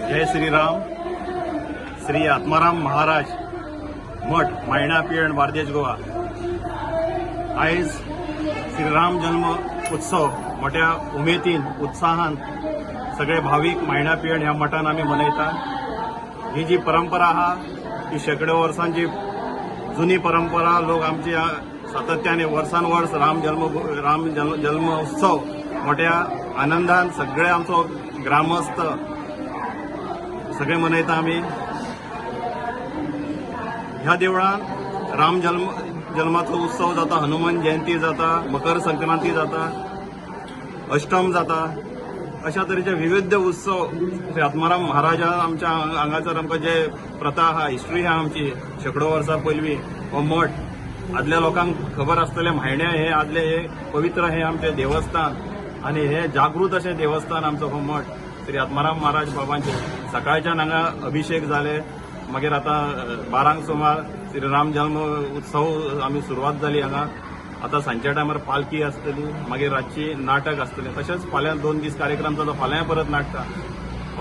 जय श्रीराम. श्री आत्माराम महाराज मठ मायणा पियण बार्देज गोवा. आयज श्रीराम जन्म उत्सव मोठ्या उमेदीन उत्साहान सगळे भाविक मायणा पियण ह्या मठान आमी मनयता. ही जी परंपरा आहा ती शेकडो वर्सांची जुनी परंपरा. लोक आमची सातत्याने वर्सान वर्स राम जन्म उत्सव मोठ्या आनंदान सगळे आमचो ग्रामस्थ सगळे मनयता आमी. ह्या देवळान राम जन्माचो उत्सव जाता, हनुमान जयंती जाता, मकर संक्रांती जाता, अष्टम जाता. अशा तरेचे विविध उत्सव श्री आत्माराम महाराजा आमच्या हांगासर आमकां जे प्रथा आहा, हिस्ट्री आहा आमची शेकडो वर्सां पयलीं हो मठ आदल्या लोकांक खबर आसतलें. म्हायण्या हे आदले हे पवित्र हे आमचे देवस्थान आनी हे जागृत अशें देवस्थान आमचो हो मठ श्री आत्माराम महाराज बाबांचे. सकाळच्यान हांगा अभिषेक जाले, मागीर आतां 12 सुमार श्रीराम जन्म उत्सव आमी सुरवात जाली हांगा. आतां सांजच्या टायमार पालखी आसतली, मागीर रातची नाटक आसतलें. तशेंच फाल्यां 2 दीस कार्यक्रम जाता, फाल्यां परत नाटकां.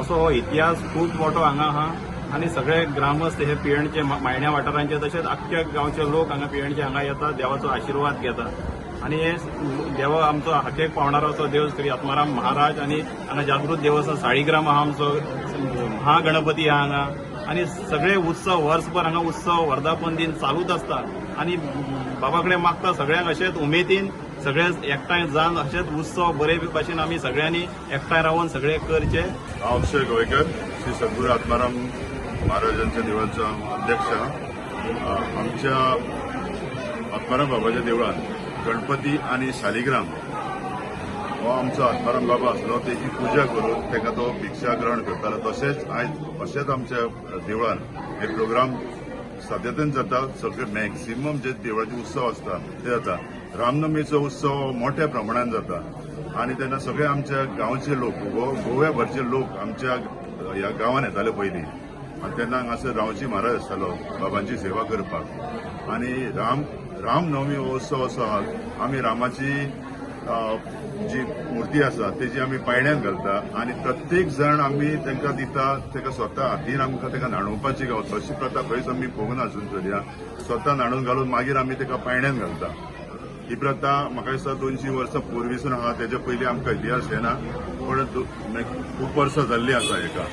असो हो इतिहास खूब मोठो हांगा आहा आनी सगळे ग्रामस्थ हे पियणचे मायण्या वाठारांचे तशेंच आख्ख्या गांवचे लोक हांगा पियणचे हांगा येतात, देवाचो आशिर्वाद घेतात. आनी हे देव आमचो हाकेक पावणारो असो देव श्री आत्माराम महाराज. आनी हांगा जागृत देवस्थान साळीग्राम आहा आमचो, महागणपती आहा हांगा. आनी सगळे उत्सव वर्सभर हांगा उत्सव वर्धापन दिन चालूच आसता. आनी बाबा कडेन मागता सगळ्यांक अशेंच उमेदीन सगळे एकठांय जावन अशेंच उत्सव बरे भाशेन आमी सगळ्यांनी एकठांय रावन सगळे करचे. हांव अक्षय गोवेकर, श्री सद्गुरू आत्माराम महाराजांच्या देवळाचो अध्यक्ष. आमच्या आत्माराम बाबाच्या देवळान गणपती आणि शालिग्राम हो आमचो आत्माराम बाबा आसलो, तेची पुजा करून ताका तो भिक्षा ग्रहण करतालो. तशेंच आयज अशेंच आमच्या देवळान हे प्रोग्राम सातत्यान जाता. सगळे मॅक्सिमम जे देवळाचे उत्सव आसता ते जाता. रामनवमीचो उत्सव मोठ्या प्रमाणात जाता आनी तेन्ना सगळे आमच्या गांवचे लोक, गोव्याभरचे लोक आमच्या ह्या गांवांत येताले पयलीं. आनी तेन्ना हांगासर रावची महाराज आसतालो बाबांची सेवा करपाक. आनी रामनवमी हो उत्सव असो आहा, आमी रामाची जी मुर्ती आसा तेजी आमी पायण्यात घालता आनी प्रत्येक जण आमी तांकां दिता. ताका स्वता हातीन आमकां ताका न्हाणोवपाची गावता. अशी प्रथा खंयच आमी पळोवंक ना अजून तरी. स्वता न्हाणून घालून मागीर आमी ताका पायण्यात घालता. ही प्रथा म्हाका दिसता 200 वर्सां पयलींसून आहा. तेच्या पयलीं आमकां इतिहास येना, पण खूब वर्सां जाल्ली आसा हेका.